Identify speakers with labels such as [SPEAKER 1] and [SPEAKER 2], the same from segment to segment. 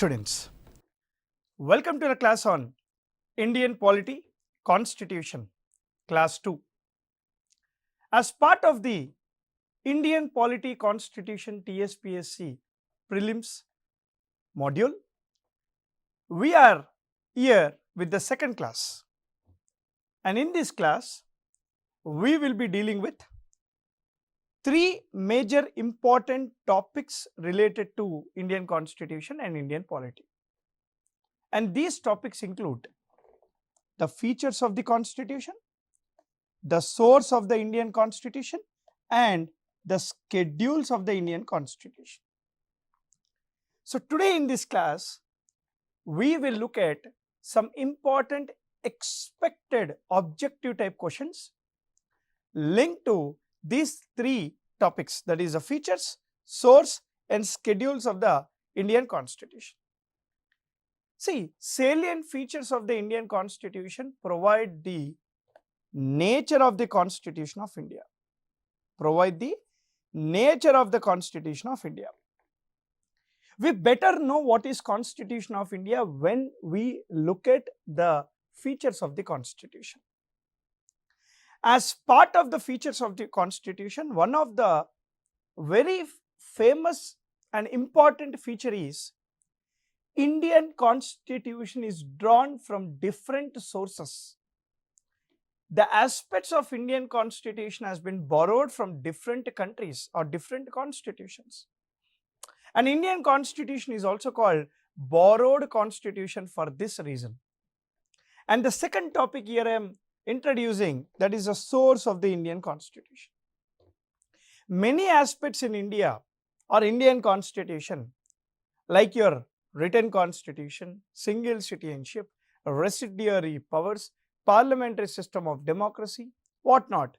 [SPEAKER 1] students, welcome to the class on Indian Polity Constitution, class 2. As part of the Indian Polity Constitution Tspsc prelims module, we are here with the second class, and in this class we will be dealing with three major important topics related to Indian Constitution and Indian polity. And these topics include the features of the Constitution, the source of the Indian Constitution, and the schedules of the Indian Constitution. So today in this class, we will look at some important expected objective type questions linked to these three topics, that is the features, source and schedules of the Indian Constitution. See, salient features of the Indian Constitution provide the nature of the Constitution of India. We better know what is Constitution of India when we look at the features of the Constitution. As part of the features of the Constitution, one of the very famous and important feature is Indian Constitution is drawn from different sources. The aspects of Indian Constitution has been borrowed from different countries or different constitutions. And Indian Constitution is also called borrowed Constitution for this reason. And the second topic here I am introducing, that is the source of the Indian Constitution. Many aspects in India or Indian Constitution, like your written constitution, single citizenship, residuary powers, parliamentary system of democracy, whatnot,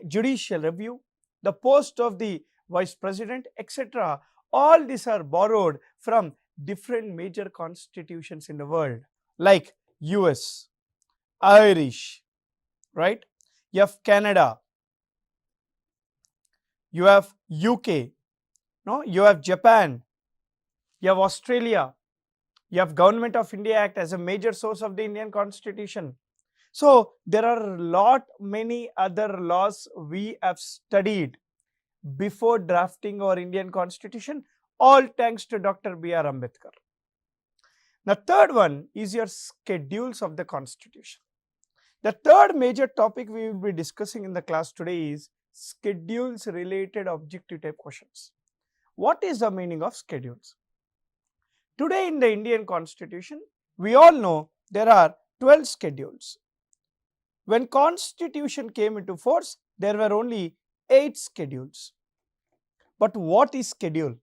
[SPEAKER 1] judicial review, the post of the vice president, etc. All these are borrowed from different major constitutions in the world, like US, Irish, right? You have Canada, you have UK, no? You have Japan, you have Australia, you have Government of India Act as a major source of the Indian Constitution. So there are many other laws we have studied before drafting our Indian Constitution, all thanks to Dr. B.R. Ambedkar. Now, third one is your schedules of the Constitution. The third major topic we will be discussing in the class today is schedules related objective type questions. What is the meaning of schedules? Today in the Indian Constitution, we all know there are 12 schedules. When Constitution came into force, there were only 8 schedules. But what is schedule?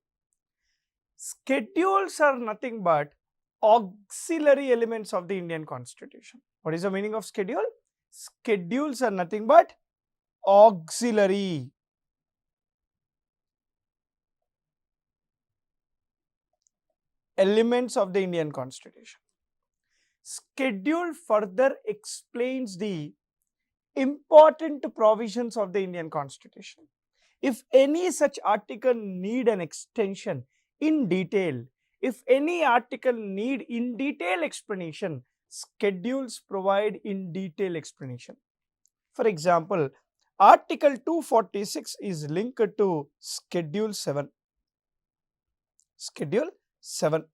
[SPEAKER 1] Schedules are nothing but auxiliary elements of the Indian Constitution. What is the meaning of schedule? Schedules are nothing but auxiliary elements of the Indian Constitution. Schedule further explains the important provisions of the Indian Constitution. If any such article need an extension in detail, if any article need in detail explanation, schedules provide in detail explanation. For example, Article 246 is linked to Schedule 7. Schedule 7.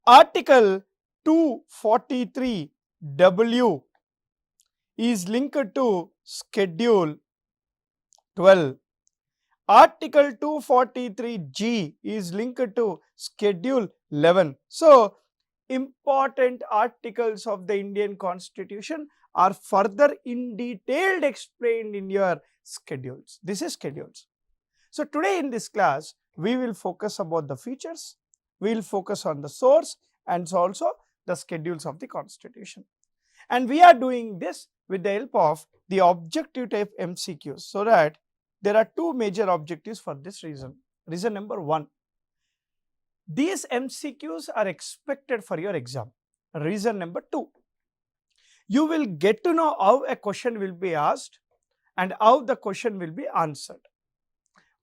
[SPEAKER 1] Article 243W is linked to Schedule 12. Article 243G is linked to Schedule 11. So, important articles of the Indian Constitution are further in detail explained in your schedules. This is schedules. So, today in this class, we will focus about the features, we will focus on the source and also the schedules of the Constitution. And we are doing this with the help of the objective type MCQs, so that there are two major objectives for this reason. Reason number 1, these MCQs are expected for your exam. Reason number 2, you will get to know how a question will be asked and how the question will be answered.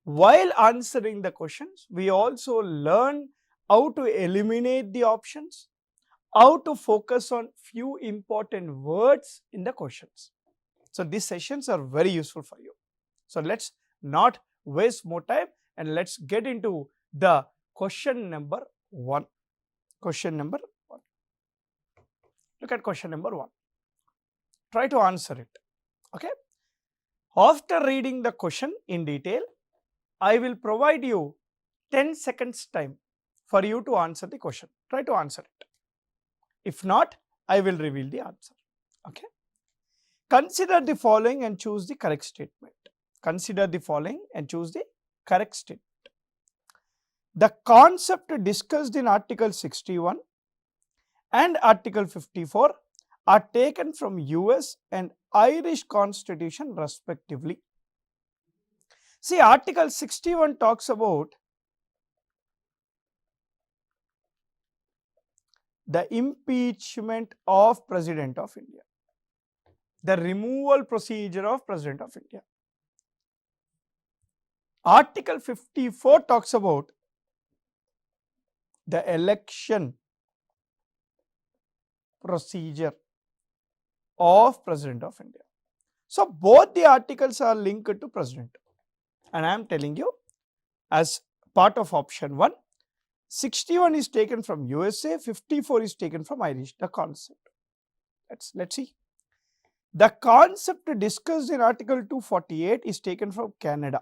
[SPEAKER 1] While answering the questions, we also learn how to eliminate the options, how to focus on few important words in the questions. So these sessions are very useful for you. So let's not waste more time and let's get into the question number 1. Question number 1. Look at question number 1. Try to answer it. Okay. After reading the question in detail, I will provide you 10 seconds time for you to answer the question. Try to answer it. If not, I will reveal the answer. Okay. Consider the following and choose the correct statement. Consider the following and choose the correct statement. The concept discussed in Article 61 and Article 54 are taken from US and Irish Constitution respectively. See, Article 61 talks about the impeachment of President of India, the removal procedure of President of India. Article 54 talks about the election procedure of President of India. So both the articles are linked to President, and I am telling you as part of option 1, 61 is taken from USA, 54 is taken from Irish, the concept. Let's see. The concept discussed in Article 248 is taken from Canada.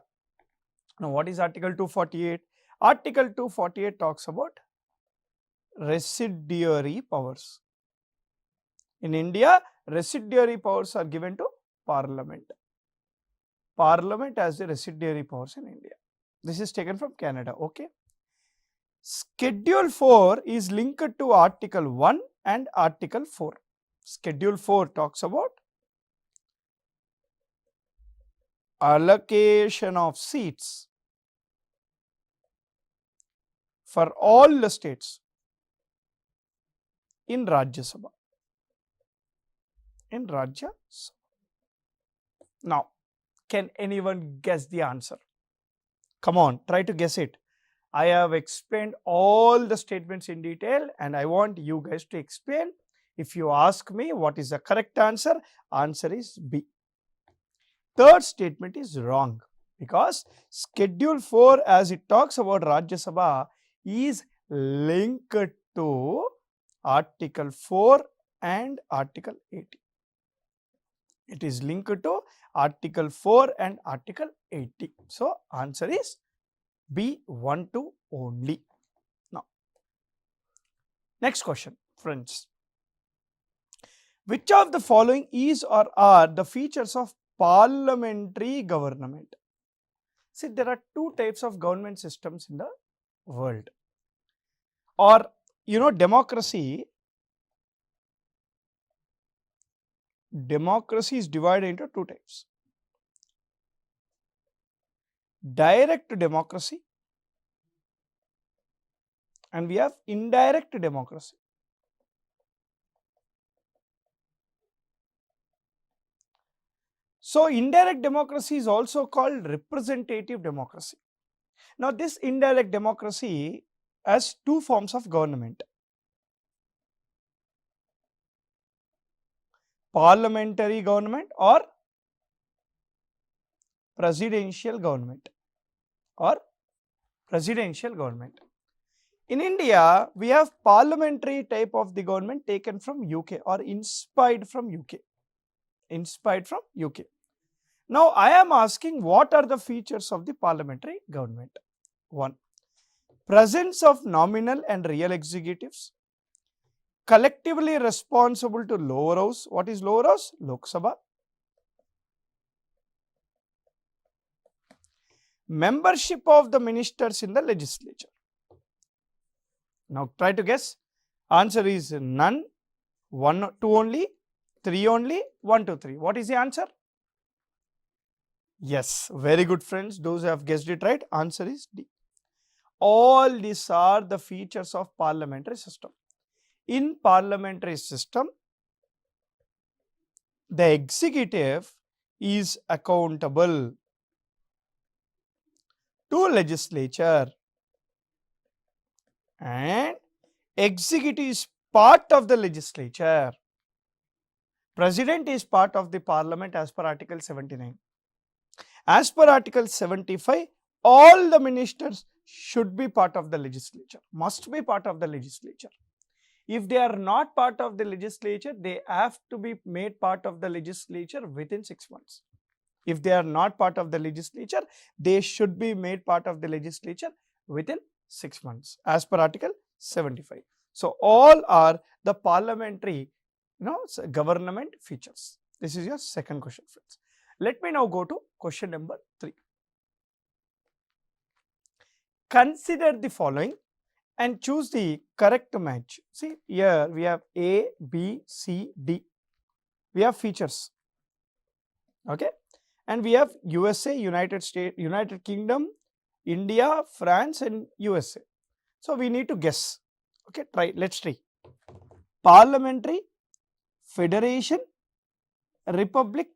[SPEAKER 1] Now what is Article 248? Article 248 talks about residuary powers. In India, residuary powers are given to Parliament. Parliament has the residuary powers in India. This is taken from Canada. Okay. Schedule 4 is linked to Article 1 and Article 4. Schedule 4 talks about allocation of seats for all the states in Rajya Sabha. In Rajya Sabha. Now, can anyone guess the answer? Come on, try to guess it. I have explained all the statements in detail and I want you guys to explain. If you ask me what is the correct answer, answer is B. Third statement is wrong because Schedule 4 as it talks about Rajya Sabha is linked to Article 4 and Article 80. It is linked to Article 4 and Article 80. So answer is B, 2 only. Now, next question, friends. Which of the following is or are the features of parliamentary government? See, there are two types of government systems in the world. Or, democracy is divided into two types. Direct democracy and we have indirect democracy. So indirect democracy is also called representative democracy. Now this indirect democracy has two forms of government: parliamentary government or presidential government In India, we have parliamentary type of the government taken from UK or inspired from UK. Now, I am asking what are the features of the parliamentary government? 1. Presence of nominal and real executives, collectively responsible to lower house. What is lower house? Lok Sabha. Membership of the ministers in the legislature. Now try to guess. Answer is none, 1, 2 only, 3 only, 1, 2, 3. What is the answer? Yes, very good friends. Those who have guessed it right, answer is D. All these are the features of parliamentary system. In parliamentary system, the executive is accountable to legislature and executive is part of the legislature. President is part of the parliament as per Article 79. As per Article 75, all the ministers should be part of the legislature, must be part of the legislature. If they are not part of the legislature, they have to be made part of the legislature within 6 months. If they are not part of the legislature, they should be made part of the legislature within 6 months as per Article 75. So, all are the parliamentary government features. This is your second question, friends. Let me now go to question number 3. Consider the following and choose the correct match. See, here we have A, B, C, D. We have features. Okay. And we have USA, United States, United Kingdom, India, France and USA. So, we need to guess. Okay, let's try. Parliamentary, federation, republic,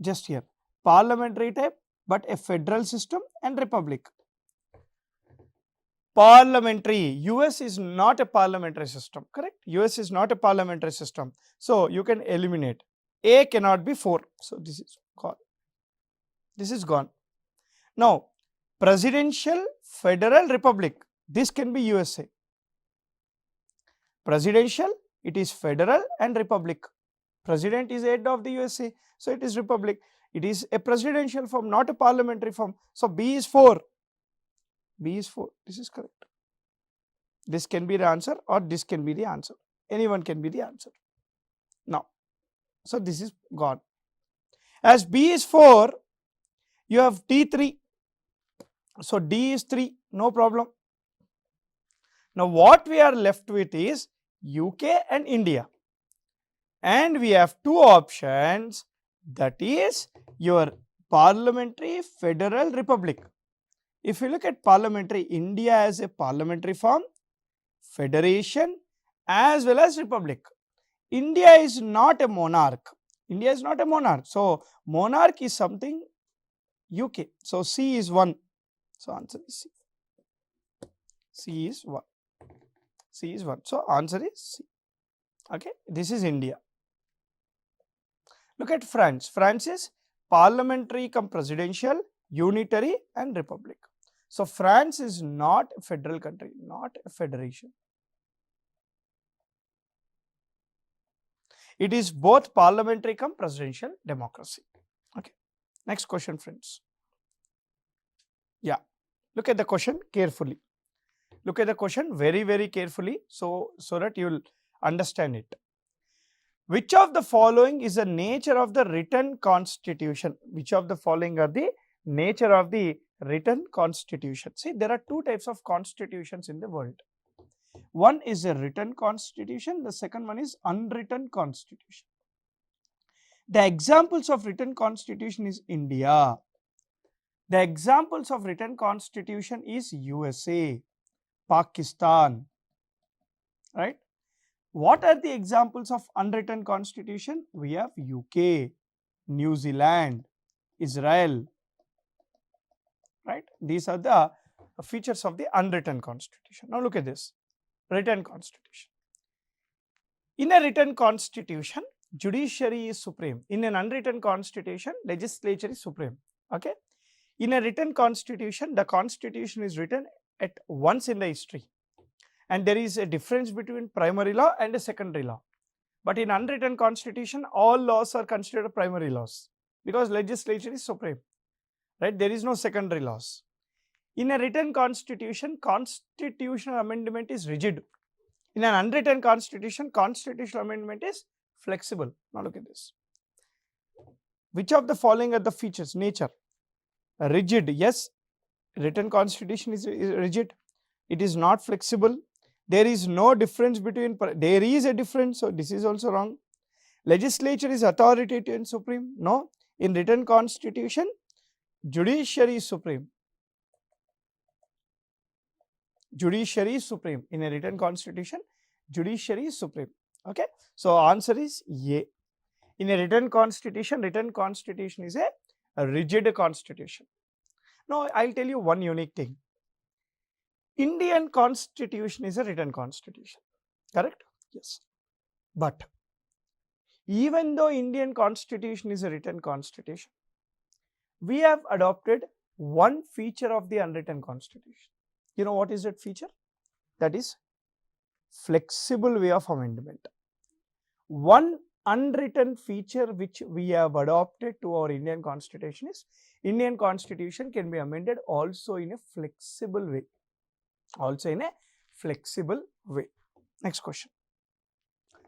[SPEAKER 1] just here. Parliamentary type, but a federal system and republic. Parliamentary, US is not a parliamentary system, correct? US is not a parliamentary system. So, you can eliminate. A cannot be 4. So, this is gone. This is gone. Now, presidential, federal, republic. This can be USA. Presidential, it is federal and republic. President is head of the USA. So, it is republic. It is a presidential form, not a parliamentary form. So, B is 4. B is 4. This is correct. This can be the answer or this can be the answer. Anyone can be the answer. Now, so this is gone. As B is 4, you have D 3. So, D is 3, no problem. Now, what we are left with is UK and India. And we have 2 options, that is your parliamentary, federal, republic. If you look at parliamentary, India as a parliamentary form, federation as well as republic. India is not a monarch. India is not a monarch. So, monarch is something UK. So, C is 1. So, answer is C. C is 1. C is 1. So, answer is C. Okay. This is India. Look at France. France is parliamentary cum presidential, unitary and republic. So, France is not a federal country, not a federation. It is both parliamentary cum presidential democracy. Okay. Next question, friends. Yeah. Look at the question carefully. Look at the question very, very carefully so that you will understand it. Which of the following is the nature of the written constitution? Which of the following are the nature of the written constitution? See, there are 2 types of constitutions in the world. One is a written constitution, the second one is unwritten constitution. The examples of written constitution is India. The examples of written constitution is USA, Pakistan, right? What are the examples of unwritten constitution? We have UK, New Zealand, Israel, right? These are the features of the unwritten constitution. Now look at this, written constitution. In a written constitution, judiciary is supreme. In an unwritten constitution, legislature is supreme. Okay. In a written constitution, the constitution is written at once in the history. And there is a difference between primary law and a secondary law. But in unwritten constitution, all laws are considered primary laws because legislature is supreme, right? There is no secondary laws. In a written constitution, constitutional amendment is rigid. In an unwritten constitution, constitutional amendment is flexible. Now look at this. Which of the following are the features? Nature. Rigid, yes. Written constitution is rigid. It is not flexible. There is no difference between, there is a difference, so this is also wrong. Legislature is authoritative and supreme. No. In written constitution, judiciary is supreme. Judiciary is supreme. In a written constitution, judiciary is supreme. Okay. So, answer is A. In a written constitution is a rigid constitution. Now, I will tell you one unique thing. Indian constitution is a written constitution, correct? Yes. But even though Indian constitution is a written constitution, we have adopted one feature of the unwritten constitution. You know what is that feature? That is flexible way of amendment. One unwritten feature which we have adopted to our Indian constitution is Indian constitution can be amended also in a flexible way. Next question.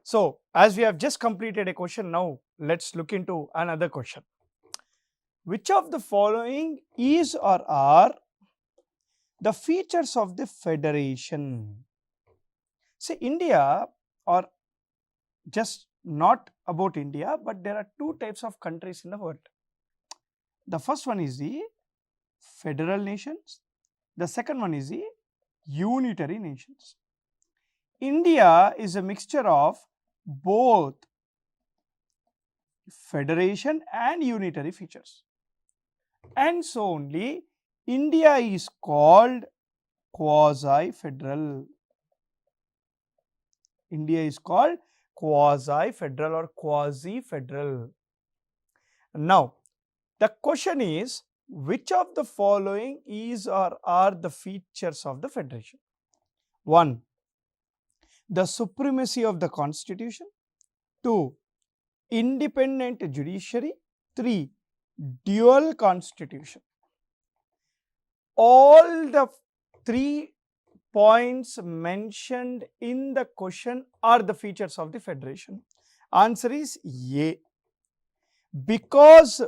[SPEAKER 1] So, as we have just completed a question, now let's look into another question. Which of the following is or are the features of the federation? See, India, or just not about India, but there are two types of countries in the world. The first one is the federal nations. The second one is the unitary nations. India is a mixture of both federation and unitary features. And so only India is called quasi-federal. India is called quasi-federal or quasi-federal. Now, the question is, which of the following is or are the features of the federation? 1. The supremacy of the constitution. 2. Independent judiciary. 3. Dual constitution. All the 3 points mentioned in the question are the features of the federation. Answer is A. Because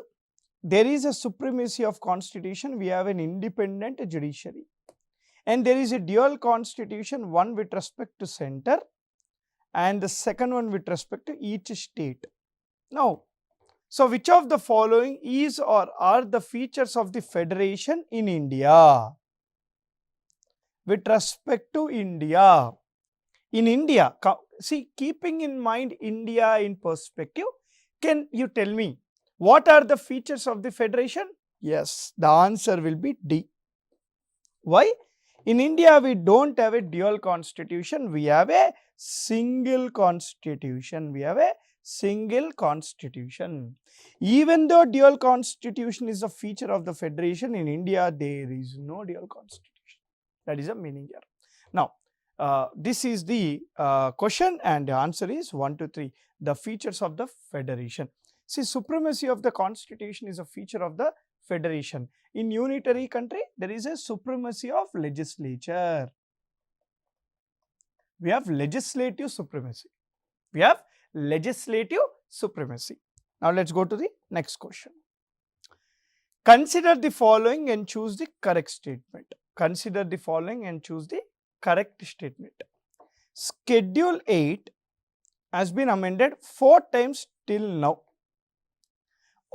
[SPEAKER 1] there is a supremacy of constitution, we have an independent judiciary. And there is a dual constitution, one with respect to center and the second one with respect to each state. Now, so which of the following is or are the features of the federation in India? With respect to India, in India, see, keeping in mind India in perspective, can you tell me what are the features of the federation? Yes, the answer will be D. Why? In India, we don't have a dual constitution, we have a single constitution. Even though dual constitution is a feature of the federation, in India there is no dual constitution. That is a meaning here. Now, this is the question and the answer is 1 to 3. The features of the federation. See, supremacy of the constitution is a feature of the federation. In unitary country, there is a supremacy of legislature. We have legislative supremacy. Now, let's go to the next question. Consider the following and choose the correct statement. Schedule 8 has been amended 4 times till now.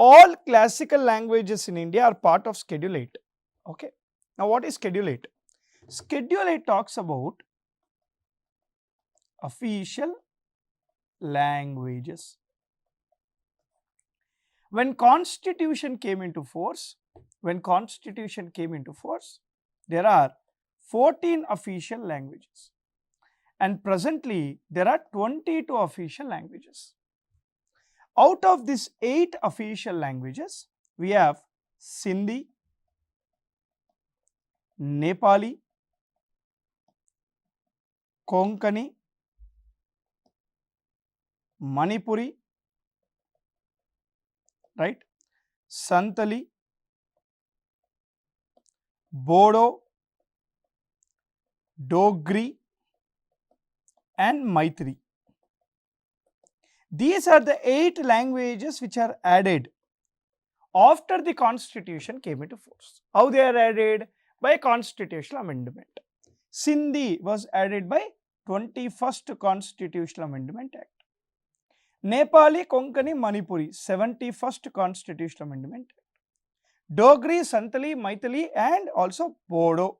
[SPEAKER 1] All classical languages in India are part of Schedule 8. Okay. Now, what is Schedule 8? Schedule 8 talks about official languages. When Constitution came into force, there are 14 official languages and presently there are 22 official languages. Out of these 8 official languages, we have Sindhi, Nepali, Konkani, Manipuri, right? Santali, Bodo, Dogri and Maithili. These are the 8 languages which are added after the constitution came into force. How they are added? By constitutional amendment. Sindhi was added by 21st Constitutional Amendment Act. Nepali, Konkani, Manipuri, 71st Constitutional Amendment Act. Dogri, Santali, Maithili and also Bodo,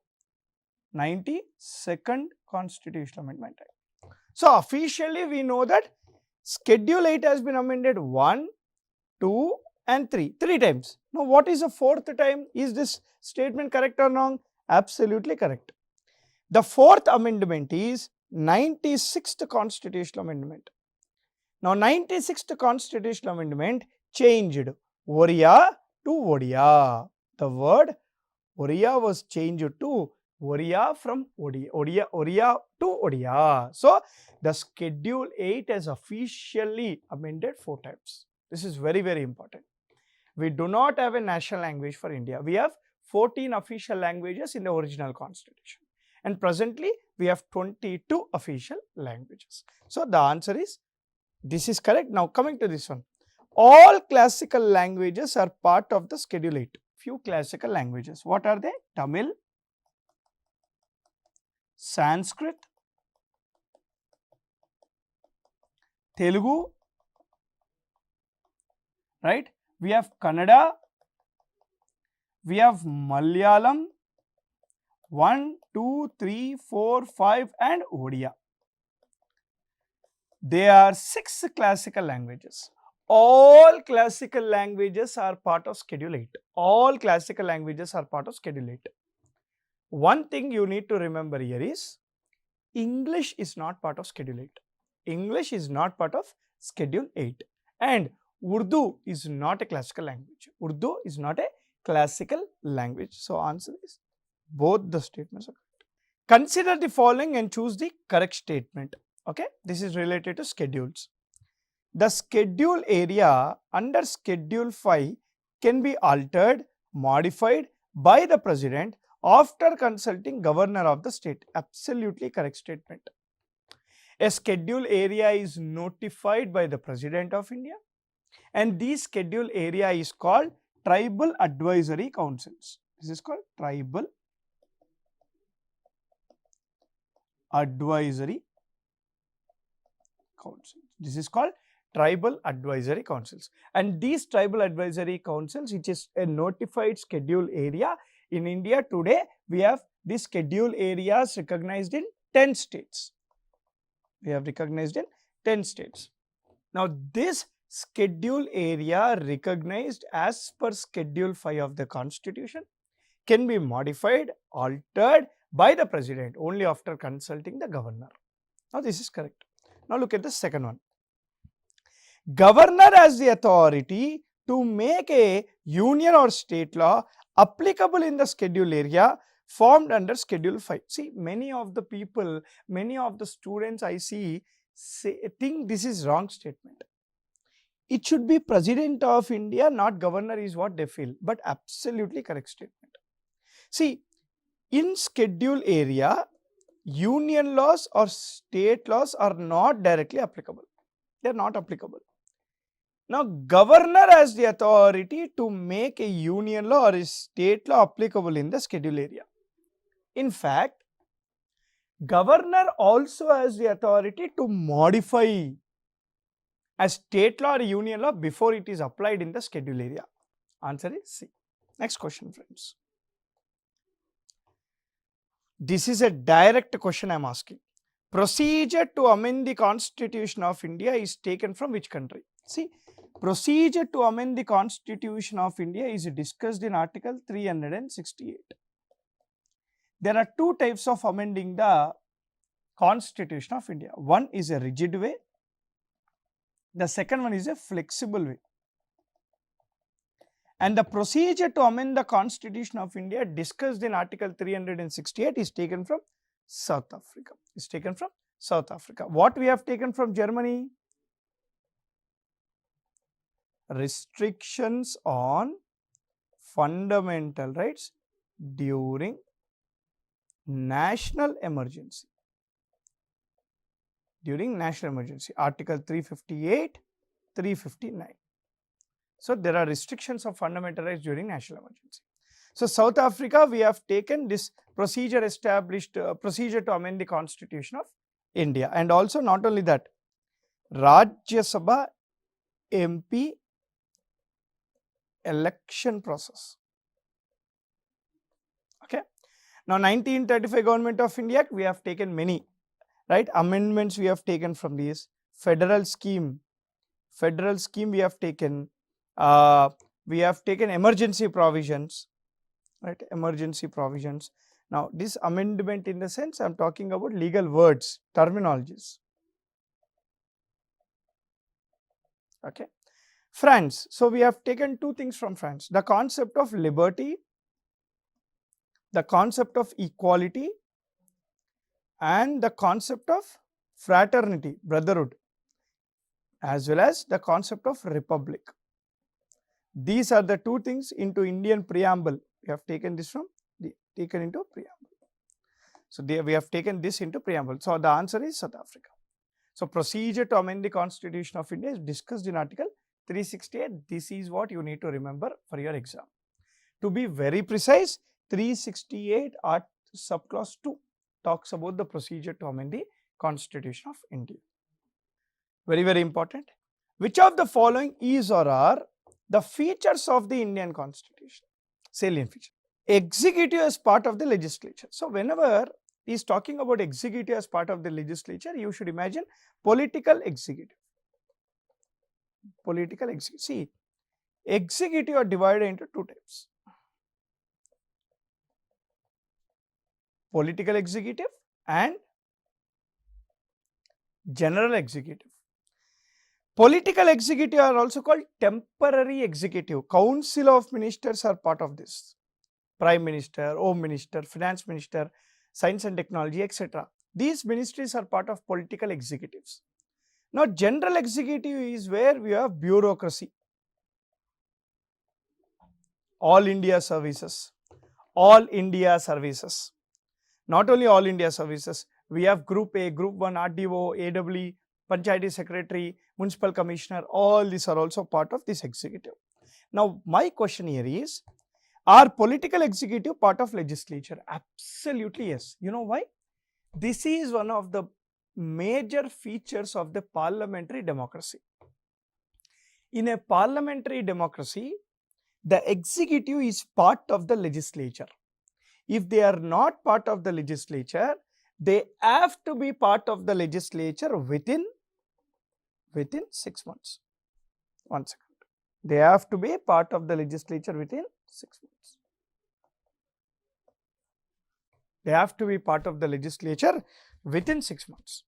[SPEAKER 1] 92nd Constitutional Amendment Act. So, officially we know that Schedule 8 has been amended 1, 2 and 3 times. Now, what is the 4th time? Is this statement correct or wrong? Absolutely correct. The fourth amendment is 96th Constitutional Amendment. Now 96th Constitutional Amendment changed Oriya to Odia. The word Oriya was changed to Oriya from Oriya to Odia. So the Schedule 8 has officially amended 4 times. This is very, very important. We do not have a national language for India. We have 14 official languages in the original constitution. And presently, we have 22 official languages. So the answer is, this is correct. Now coming to this one. All classical languages are part of the Schedule 8. Few classical languages. What are they? Tamil, Sanskrit, Telugu, right? We have Kannada, we have Malayalam, 1, 2, 3, 4, 5 and Odia. There are 6 classical languages. All classical languages are part of Schedule 8. All classical languages are part of Schedule 8. One thing you need to remember here is, English is not part of Schedule 8. English is not part of Schedule 8. And Urdu is not a classical language. Urdu is not a classical language. So answer is, both the statements are correct. Consider the following and choose the correct statement. Okay, this is related to schedules. The schedule area under Schedule 5 can be altered, modified by the President after consulting Governor of the state. Absolutely correct statement. A schedule area is notified by the President of India, and this schedule area is called Tribal Advisory Councils. This is called Tribal Advisory Councils. This is called Tribal Advisory Councils. And these Tribal Advisory Councils, which is a notified schedule area in India today, we have these schedule areas recognized in 10 states. We have recognized in 10 states. Now, this schedule area recognized as per Schedule 5 of the Constitution can be modified, altered by the President only after consulting the Governor. Now, this is correct. Now, look at the second one. Governor has the authority to make a union or state law applicable in the schedule area formed under Schedule 5. See, many of the people, many of the students I see think this is wrong statement. It should be President of India, not Governor, is what they feel, but absolutely correct statement. See, in schedule area, union laws or state laws are not directly applicable. They are not applicable. Now, Governor has the authority to make a union law or a state law applicable in the schedule area. In fact, Governor also has the authority to modify a state law or a union law before it is applied in the schedule area. Answer is C. Next question, friends. This is a direct question I am asking. Procedure to amend the Constitution of India is taken from which country? See, procedure to amend the Constitution of India is discussed in Article 368. There are 2 types of amending the Constitution of India. One is a rigid way. The second one is a flexible way. And the procedure to amend the Constitution of India discussed in Article 368 is taken from South Africa. Is taken from South Africa. What we have taken from Germany? Restrictions on fundamental rights during national emergency. During national emergency, Article 358, 359. So, there are restrictions of fundamental rights during national emergency. So, South Africa, we have taken this procedure established, procedure to amend the Constitution of India. And also not only that, Rajya Sabha MP election process. Okay. Now, 1935 Government of India Act, we have taken many, right, amendments we have taken from these. Federal scheme we have taken. We have taken emergency provisions, right, emergency provisions. Now, this amendment in the sense I am talking about legal words, terminologies. Okay. France. So, we have taken two things from France, the concept of liberty, the concept of equality, and the concept of fraternity, brotherhood, as well as the concept of republic. These are the two things into Indian preamble. We have taken this from taken into preamble. So, we have taken this into preamble. So, the answer is South Africa. So, procedure to amend the Constitution of India is discussed in Article 368. This is what you need to remember for your exam. To be very precise, 368 Art subclause 2 talks about the procedure to amend the Constitution of India. Very, very important. Which of the following is or are the features of the Indian Constitution? Salient feature. Executive as part of the legislature. So, whenever he is talking about executive as part of the legislature, you should imagine political executive. Political executive. See, executive are divided into two types. Political executive and general executive. Political executive are also called temporary executive. Council of ministers are part of this. Prime Minister, Home Minister, Finance Minister, Science and Technology, etc. These ministries are part of political executives. Now, general executive is where we have bureaucracy, all India services, all India services. Not only all India services, we have Group A, Group 1, RDO, AWE, Panchayati Secretary, Municipal Commissioner, all these are also part of this executive. Now, my question here is, are political executive part of legislature? Absolutely yes. You know why? This is one of the major features of the parliamentary democracy. In a parliamentary democracy, the executive is part of the legislature. If they are not part of the legislature, they have to be part of the legislature within 6 months. 1 second. They have to be part of the legislature within 6 months. They have to be part of the legislature within 6 months.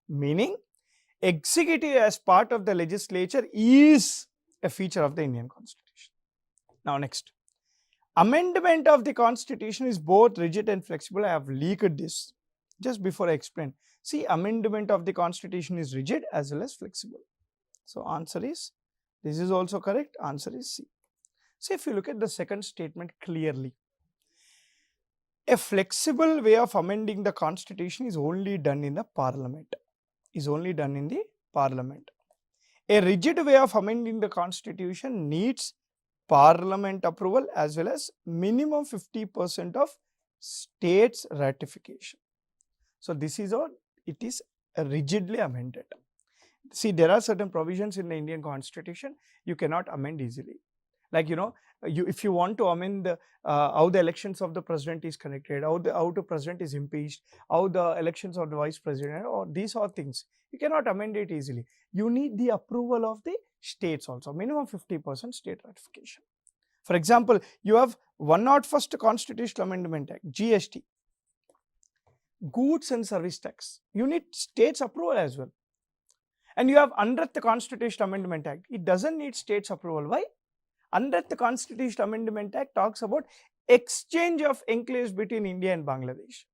[SPEAKER 1] Meaning, executive as part of the legislature is a feature of the Indian Constitution. Now, next. Amendment of the Constitution is both rigid and flexible. I have leaked this just before I explain. See, amendment of the Constitution is rigid as well as flexible. So, answer is, this is also correct, answer is C. See, if you look at the second statement clearly, a flexible way of amending the Constitution is only done in the Parliament. A rigid way of amending the Constitution needs Parliament approval as well as minimum 50% of states ratification. So, this is all, it is rigidly amended. See, there are certain provisions in the Indian Constitution you cannot amend easily. Like, if you want to amend how the elections of the president is conducted, how the president is impeached, how the elections of the vice president, or these are things, you cannot amend it easily. You need the approval of the states also, minimum 50% state ratification. For example, you have 101st Constitutional Amendment Act, GST, Goods and Service Tax. You need states approval as well. And you have 100th Constitutional Amendment Act. It doesn't need states approval. Why? 100th Constitutional Amendment Act talks about exchange of enclaves between India and Bangladesh.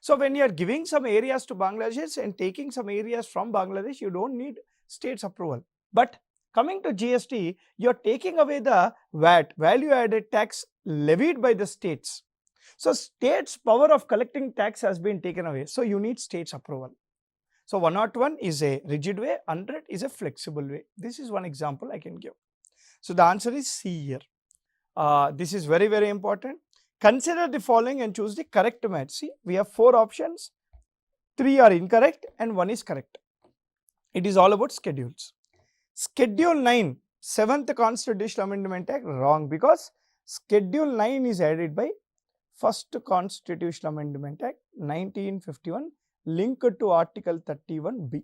[SPEAKER 1] So, when you are giving some areas to Bangladesh and taking some areas from Bangladesh, you don't need states approval. But coming to GST, you are taking away the VAT, value added tax levied by the states. So, states' power of collecting tax has been taken away. So, you need states approval. So, 101 is a rigid way, 100 is a flexible way. This is one example I can give. So, the answer is C here. This is very, very important. Consider the following and choose the correct match. See, we have 4 options, 3 are incorrect and 1 is correct. It is all about schedules. Schedule 9, 7th Constitutional Amendment Act, wrong, because Schedule 9 is added by 1st Constitutional Amendment Act 1951 linked to Article 31B.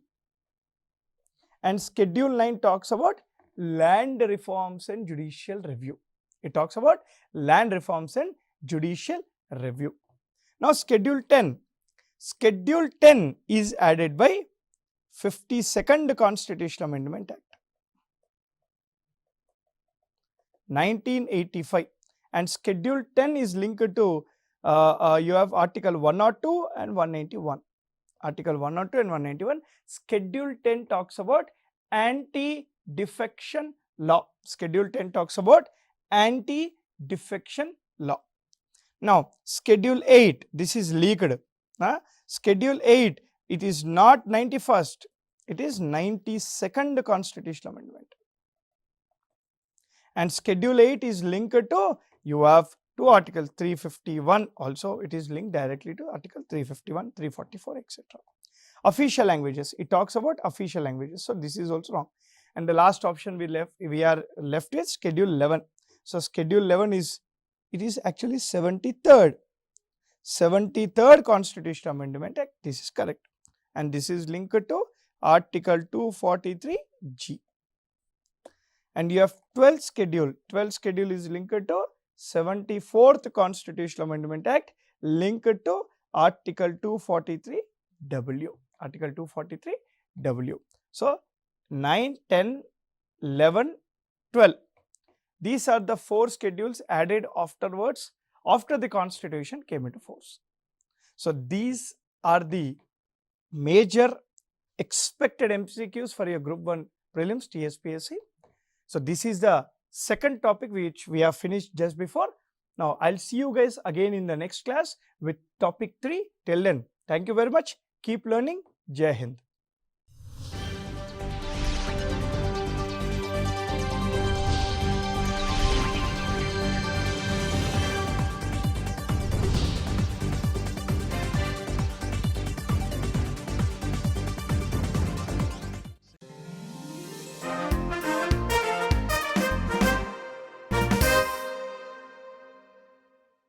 [SPEAKER 1] And Schedule 9 talks about land reforms and judicial review. It talks about land reforms and judicial review. Now Schedule 10. Schedule 10 is added by 52nd Constitutional Amendment Act 1985, and Schedule 10 is linked to you have Article 102 and 191. Article 102 and 191. Schedule 10 talks about anti-defection law. Schedule 10 talks about anti-defection law. Now Schedule 8, this is leaked. Schedule 8, it is not 91st, it is 92nd Constitutional Amendment. And Schedule 8 is linked to, you have to Article 351 also, it is linked directly to Article 351, 344, etc. Official languages, it talks about official languages, so this is also wrong. And the last option we are left with Schedule 11. So Schedule 11 is, it is actually 73rd Constitutional Amendment Act, this is correct, and this is linked to Article 243G. And you have 12th schedule. 12th schedule is linked to 74th Constitutional Amendment Act, linked to Article 243W. Article 243W. So 9, 10, 11, 12. These are the 4 schedules added afterwards, after the Constitution came into force. So these are the major expected MCQs for your Group 1 prelims Tspsc. So this is the second topic which we have finished just before. Now I'll see you guys again in the next class with topic 3. Till then, thank you very much. Keep learning. Jai Hind.